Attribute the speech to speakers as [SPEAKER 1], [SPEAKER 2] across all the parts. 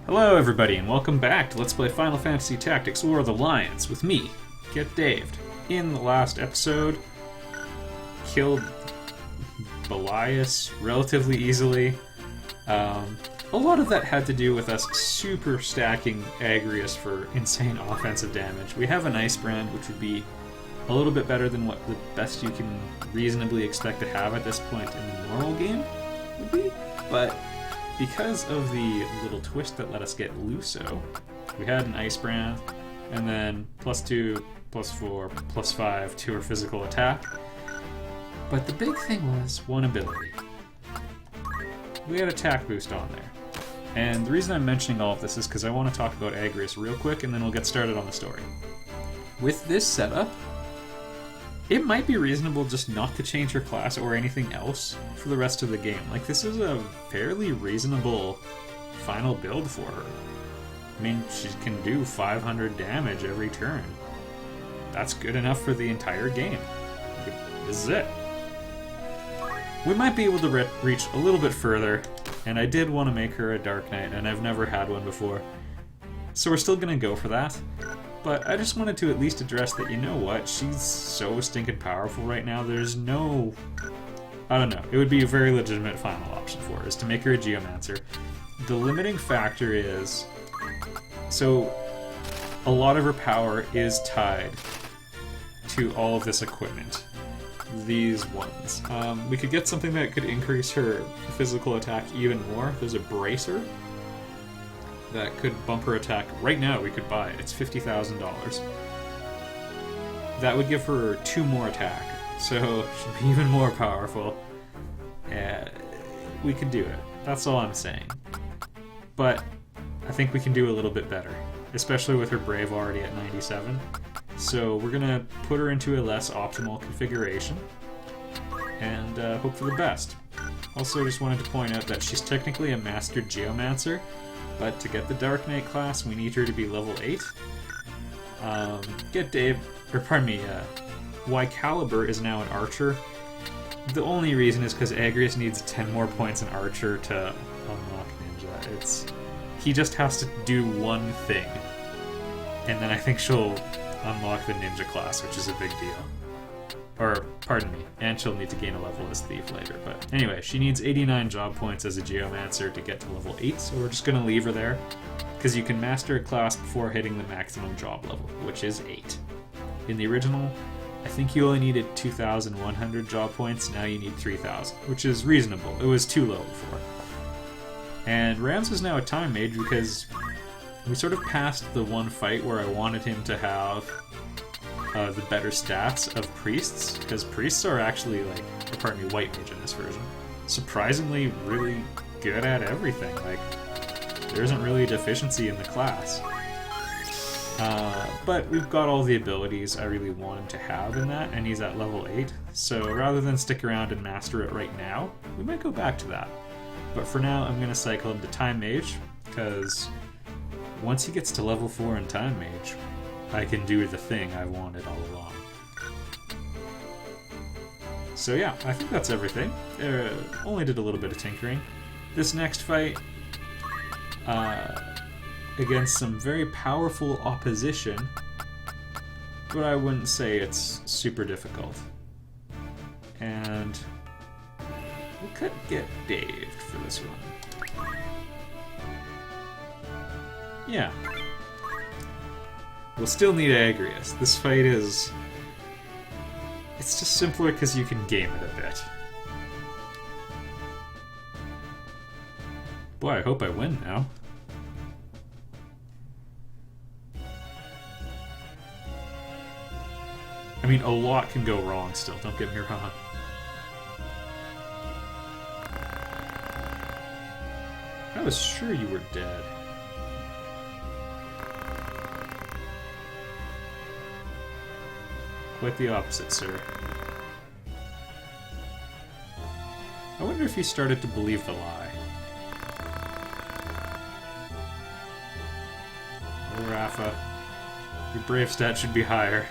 [SPEAKER 1] Hello, everybody, and welcome back to Let's Play Final Fantasy Tactics War of the Lions with me, Get Daved. In the last episode, killed Belias relatively easily. A lot of that had to do with us super stacking Agrias for insane offensive damage. We have an Ice Brand, which would be a little bit better than what the best you can reasonably expect to have at this point in the normal game would be, but because of the little twist that let us get Luso, we had an Ice Brand, and then +2, +4, +5 to her physical attack. But the big thing was one ability. We had attack boost on there. And the reason I'm mentioning all of this is because I want to talk about Agrias real quick, and then we'll get started on the story. With this setup, it might be reasonable just not to change her class or anything else for the rest of the game. Like, this is a fairly reasonable final build for her. I mean, she can do 500 damage every turn. That's good enough for the entire game. This is it. We might be able to reach a little bit further, and I did want to make her a Dark Knight, and I've never had one before. So we're still going to go for that. But I just wanted to at least address that, you know what, she's so stinking powerful right now, there's no... I don't know, it would be a very legitimate final option for her, is to make her a Geomancer. The limiting factor is... So, a lot of her power is tied to all of this equipment. These ones. We could get something that could increase her physical attack even more. There's a Bracer that could bump her attack. Right now we could buy it. It's $50,000. That would give her 2 more attack, so she'd be even more powerful. We could do it. That's all I'm saying. But I think we can do a little bit better, especially with her Brave already at 97. So we're gonna put her into a less optimal configuration and hope for the best. Also, just wanted to point out that she's technically a Mastered Geomancer, but to get the Dark Knight class, we need her to be level 8. Caliber is now an Archer. The only reason is because Agrias needs 10 more points in Archer to unlock Ninja. He just has to do one thing, and then I think she'll unlock the Ninja class, which is a big deal. Or, pardon me, and she'll need to gain a level as Thief later. But anyway, she needs 89 job points as a Geomancer to get to level 8, so we're just going to leave her there, because you can master a class before hitting the maximum job level, which is 8. In the original, I think you only needed 2,100 job points, now you need 3,000, which is reasonable. It was too low before. And Rams is now a Time Mage because we sort of passed the one fight where I wanted him to have the better stats of priests, because priests are actually, white mage in this version, surprisingly really good at everything. Like, there isn't really a deficiency in the class. But we've got all the abilities I really want him to have in that, and he's at level 8, so rather than stick around and master it right now, we might go back to that. But for now, I'm going to cycle him to Time Mage, because once he gets to level 4 in Time Mage, I can do the thing I've wanted all along. So yeah, I think that's everything. Only did a little bit of tinkering. This next fight, against some very powerful opposition, but I wouldn't say it's super difficult. And we could get Daved for this one. Yeah. We'll still need Agrias. This fight is... It's just simpler because you can game it a bit. Boy, I hope I win now. I mean, a lot can go wrong still, don't get me wrong. I was sure you were dead. Quite the opposite, sir. I wonder if he started to believe the lie. Oh, Rafa. Your brave stat should be higher.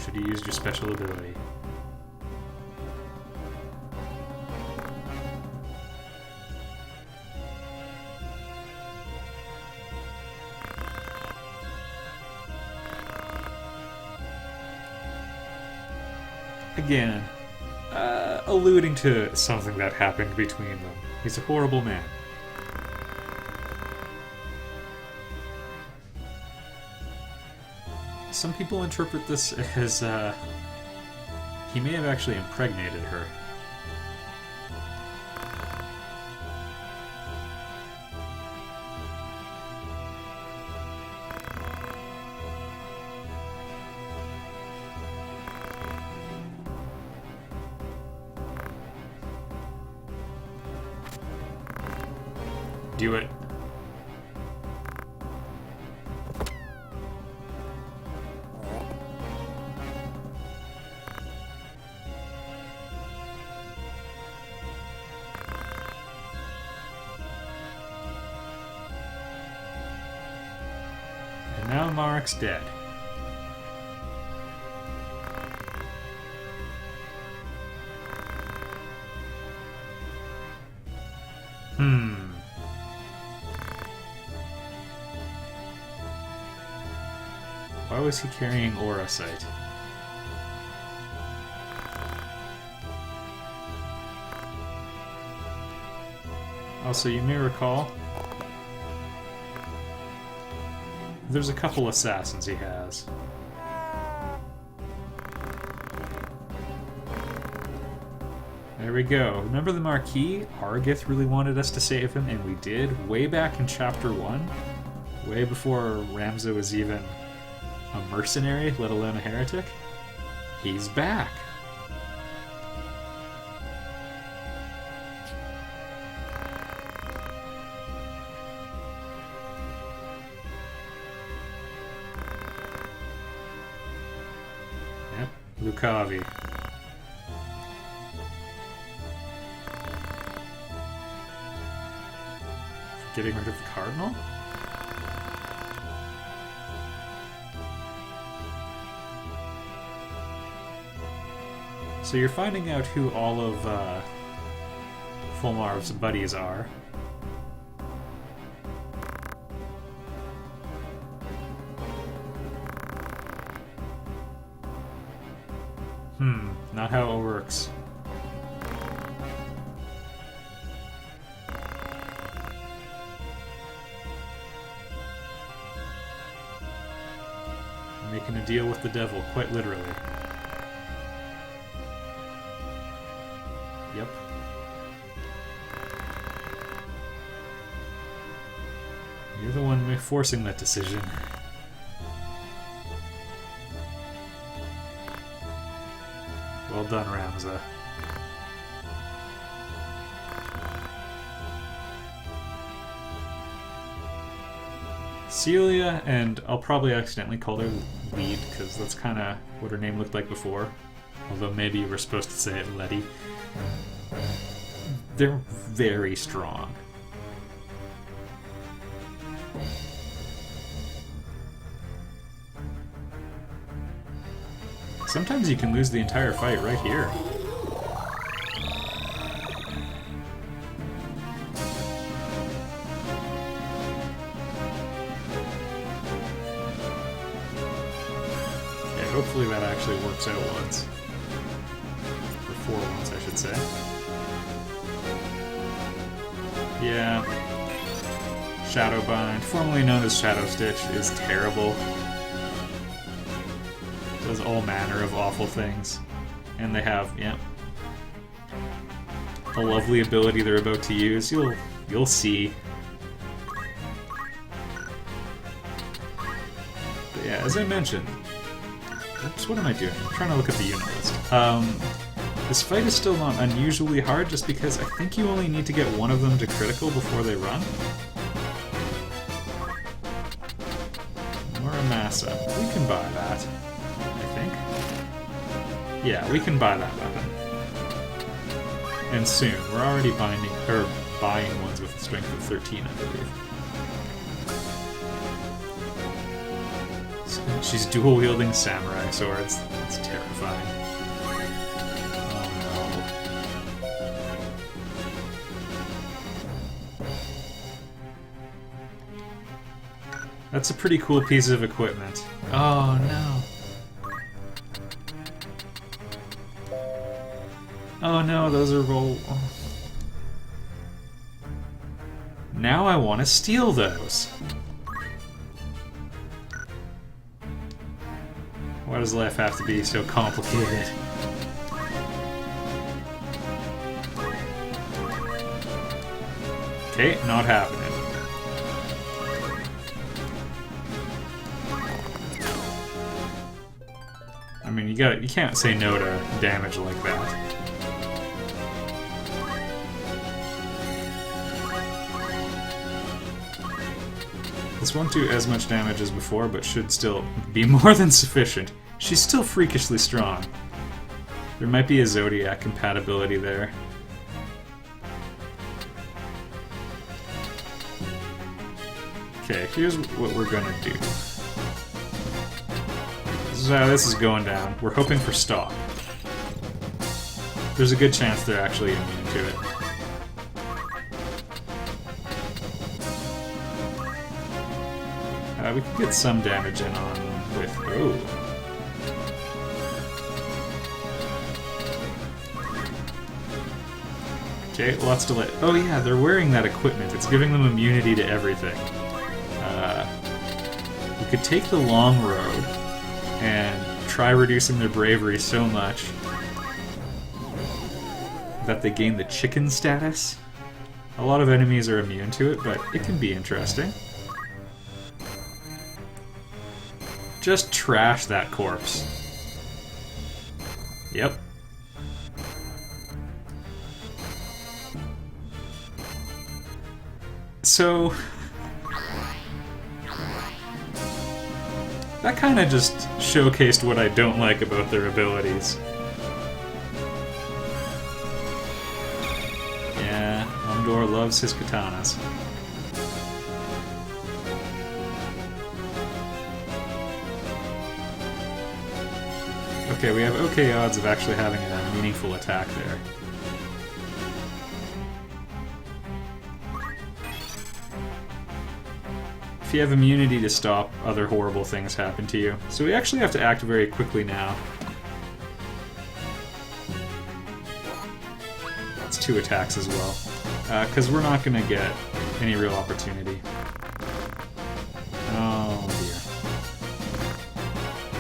[SPEAKER 1] Should have used your special ability. Again, alluding to something that happened between them. He's a horrible man. Some people interpret this as, he may have actually impregnated her. Do it. And now Marik's dead. Why was he carrying Auracite? Also, you may recall, there's a couple assassins he has. There we go. Remember the Marquis? Argith really wanted us to save him, and we did, way back in Chapter 1. Way before Ramza was even a mercenary, let alone a heretic. He's back. Yep, Lucavi. Getting rid of the Cardinal? So you're finding out who all of Fulmarv's buddies are. Not how it works. You're making a deal with the devil, quite literally. Yep. You're the one forcing that decision. Well done, Ramza. Celia, and I'll probably accidentally call her Lead, because that's kind of what her name looked like before. Although maybe you were supposed to say it Letty. They're very strong. Sometimes you can lose the entire fight right here. Okay, hopefully that actually works out once. Or for once, I should say. Yeah. Shadowbind, formerly known as Shadow Stitch, is terrible. Does all manner of awful things. And they have, yeah, a lovely ability they're about to use. You'll see. But yeah, as I mentioned, oops, what am I doing? I'm trying to look at the unit list. This fight is still not unusually hard just because I think you only need to get one of them to critical before they run. Muramasa. We can buy that. Yeah, we can buy that weapon. And soon. We're already buying ones with a strength of 13, I believe. So She's dual-wielding samurai swords. That's terrifying. Oh no. That's a pretty cool piece of equipment. Oh no. Oh no, those are roll... Oh. Now I want to steal those. Why does life have to be so complicated? Okay, not happening. I mean, you can't say no to damage like that. This won't do as much damage as before, but should still be more than sufficient. She's still freakishly strong. There might be a Zodiac compatibility there. Okay, here's what we're gonna do. This is going down. We're hoping for stop. There's a good chance they're actually immune to it. We could get some damage in on with... Oh. Okay, lots to let... Oh yeah, they're wearing that equipment. It's giving them immunity to everything. We could take the long road and try reducing their bravery so much that they gain the chicken status. A lot of enemies are immune to it, but it can be interesting. Just trash that corpse. Yep. So... that kind of just showcased what I don't like about their abilities. Yeah, Umdor loves his katanas. Okay, we have okay odds of actually having a meaningful attack there. If you have immunity to stop, other horrible things happen to you. So we actually have to act very quickly now. That's 2 attacks as well. Because we're not going to get any real opportunity. Oh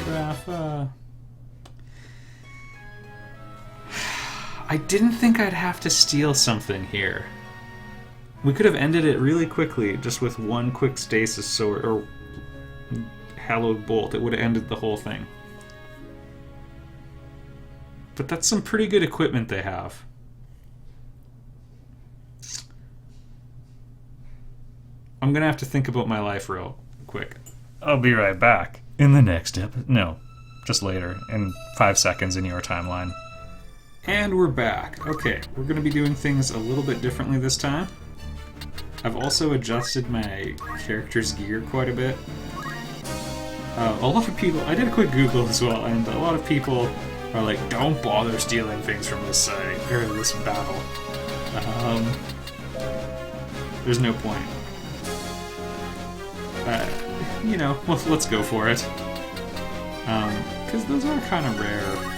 [SPEAKER 1] dear. Rafa. I didn't think I'd have to steal something here. We could have ended it really quickly, just with one quick stasis sword, or hallowed bolt. It would have ended the whole thing. But that's some pretty good equipment they have. I'm gonna have to think about my life real quick. I'll be right back. In the next episode. No, just later, in 5 seconds in your timeline. And we're back. Okay, we're going to be doing things a little bit differently this time. I've also adjusted my character's gear quite a bit. A lot of people... I did a quick Google as well, and a lot of people are like, don't bother stealing things from this site, or this battle. There's no point. You know, let's go for it. Because those are kind of rare.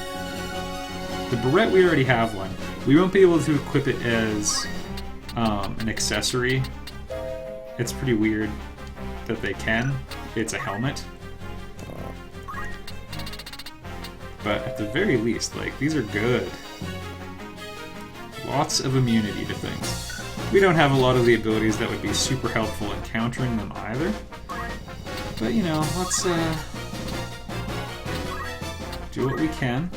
[SPEAKER 1] The Barrette, we already have one. We won't be able to equip it as an accessory. It's pretty weird that they can. It's a helmet. But at the very least, like, these are good. Lots of immunity to things. We don't have a lot of the abilities that would be super helpful in countering them either. But, you know, let's do what we can.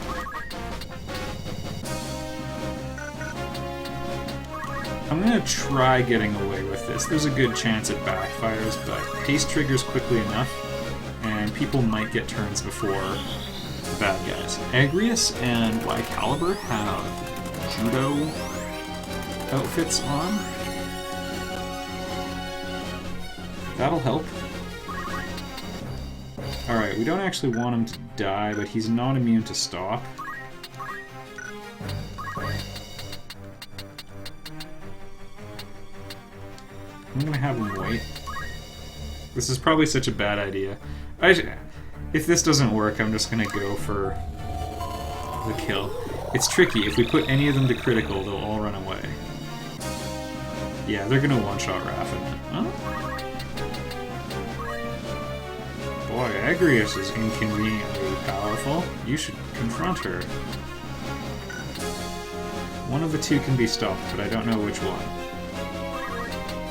[SPEAKER 1] I'm gonna try getting away with this. There's a good chance it backfires, but haste triggers quickly enough, and people might get turns before the bad guys. Agrias and Y-Caliber have judo outfits on. That'll help. Alright, we don't actually want him to die, but he's not immune to stop. I'm gonna have him wait. This is probably such a bad idea. If this doesn't work, I'm just gonna go for the kill. It's tricky. If we put any of them to critical, they'll all run away. Yeah, they're gonna one-shot Raffin. Huh? Boy, Agrias is inconveniently powerful. You should confront her. One of the two can be stopped, but I don't know which one.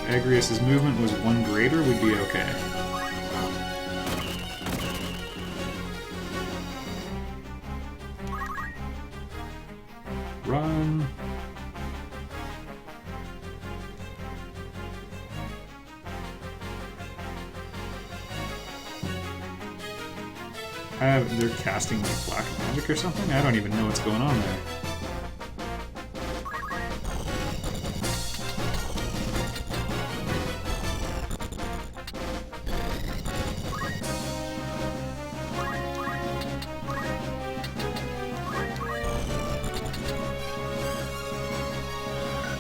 [SPEAKER 1] If Agrias' movement was one greater, we'd be okay. Run. They're casting like black magic or something? I don't even know what's going on there.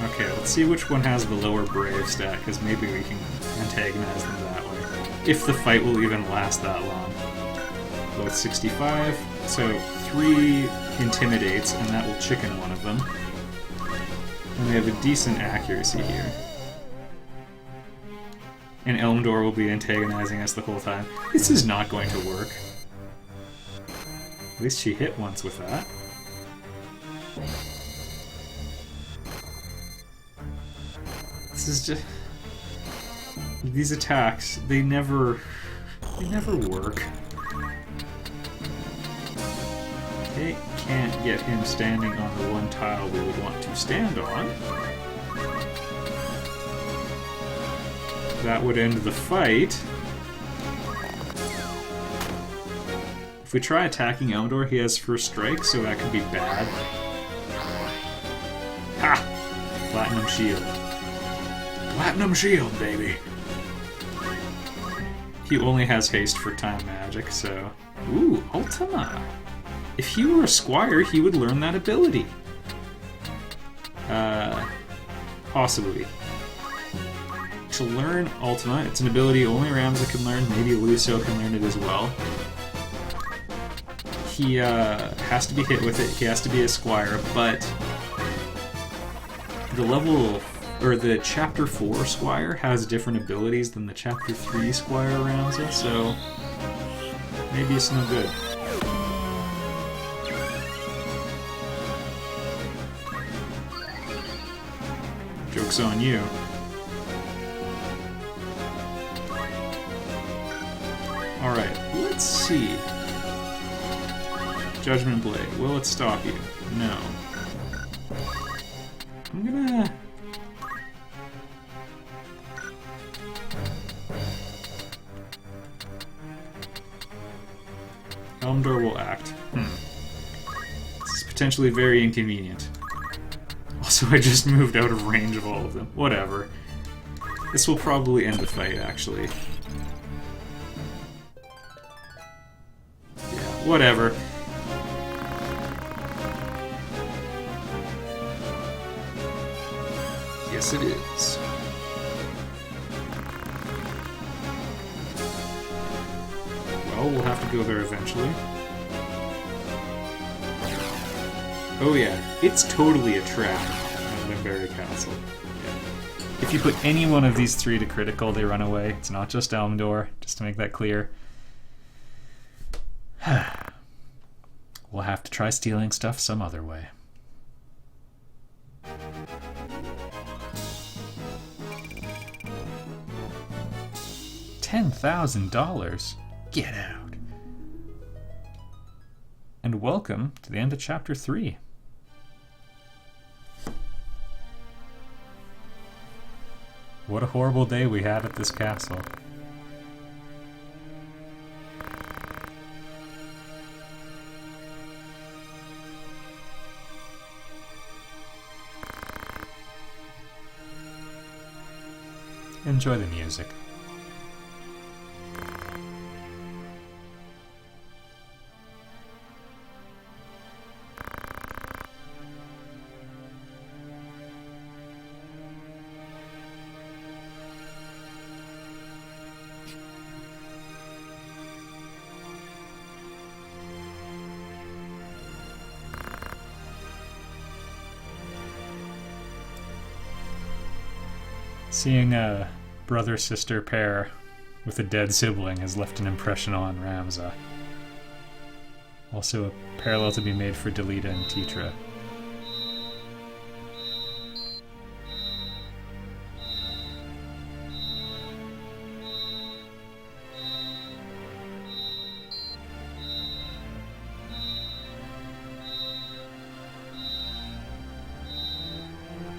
[SPEAKER 1] Okay, let's see which one has the lower brave stat, because maybe we can antagonize them that way. If the fight will even last that long. Both 65, so 3 intimidates, and that will chicken one of them. And we have a decent accuracy here. And Elmdor will be antagonizing us the whole time. This is not going to work. At least she hit once with that. This is just... These attacks, they never work. Okay, can't get him standing on the one tile we would want to stand on. That would end the fight. If we try attacking Elmdor, he has first strike, so that could be bad. Ha! Platinum Shield. Platinum Shield, baby! He only has haste for time magic, so... Ooh, Ultima! If he were a squire, he would learn that ability. Possibly. To learn Ultima, it's an ability only Ramza can learn, maybe Lucio can learn it as well. He has to be hit with it, he has to be a squire, but the level, or the Chapter 4 Squire has different abilities than the Chapter 3 Squire Ramza, so maybe it's no good. Joke's on you. Alright, let's see. Judgment Blade, will it stop you? No. I'm gonna... Elmdor will act. This is potentially very inconvenient. Also, I just moved out of range of all of them. Whatever. This will probably end the fight, actually. Yeah, whatever. Yes, it is. Well, we'll have to go there eventually. Oh yeah, it's totally a trap at Limberry Castle. Yeah. If you put any one of these 3 to critical, they run away. It's not just Elmdor, just to make that clear. We'll have to try stealing stuff some other way. $10,000? Get out. And welcome to the end of Chapter 3. What a horrible day we had at this castle. Enjoy the music. Seeing a brother-sister pair with a dead sibling has left an impression on Ramza. Also a parallel to be made for Delita and Tetra.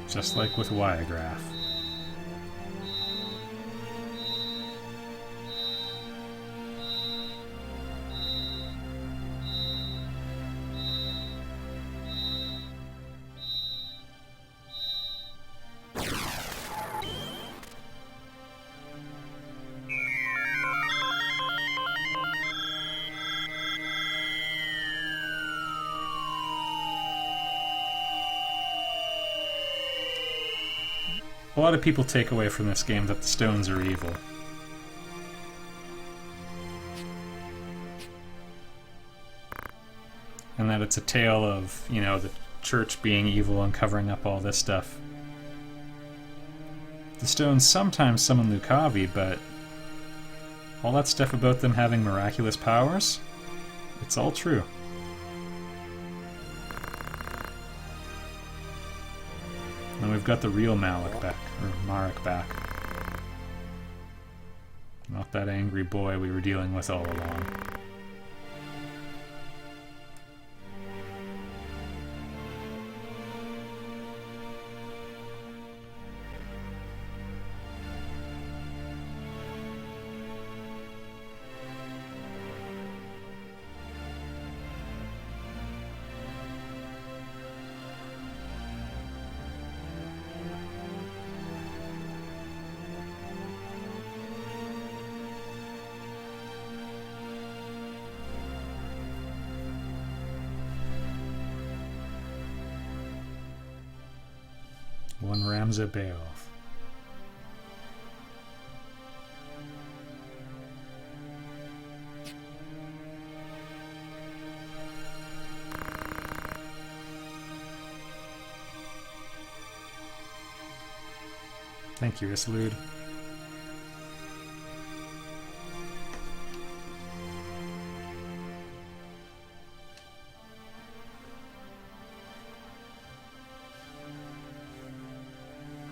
[SPEAKER 1] Just like with Ygraph. A lot of people take away from this game that the stones are evil. And that it's a tale of, you know, the church being evil and covering up all this stuff. The stones sometimes summon Lucavi, but all that stuff about them having miraculous powers, it's all true. And we've got the real Malik back, or Marek back. Not that angry boy we were dealing with all along. One Ramza Beoth. Thank you, Isolde.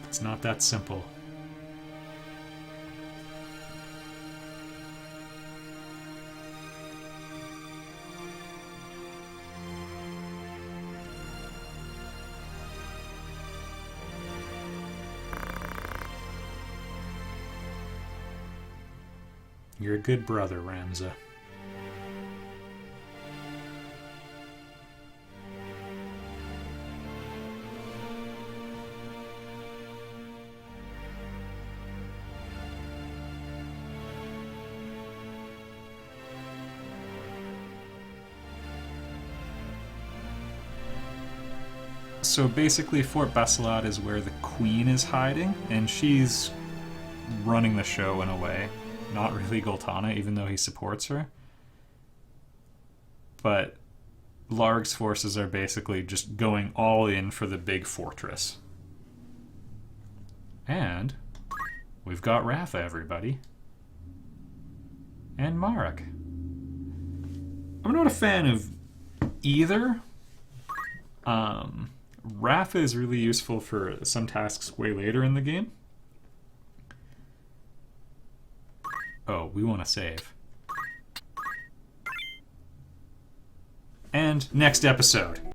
[SPEAKER 1] It's not that simple. You're a good brother, Ramza. So basically Fort Basalat is where the Queen is hiding, and she's running the show in a way. Not really Goltana, even though he supports her. But Larg's forces are basically just going all in for the big fortress. And we've got Rafa, everybody. And Marek. I'm not a fan of either. Rafa is really useful for some tasks way later in the game. Oh, we want to save. And next episode.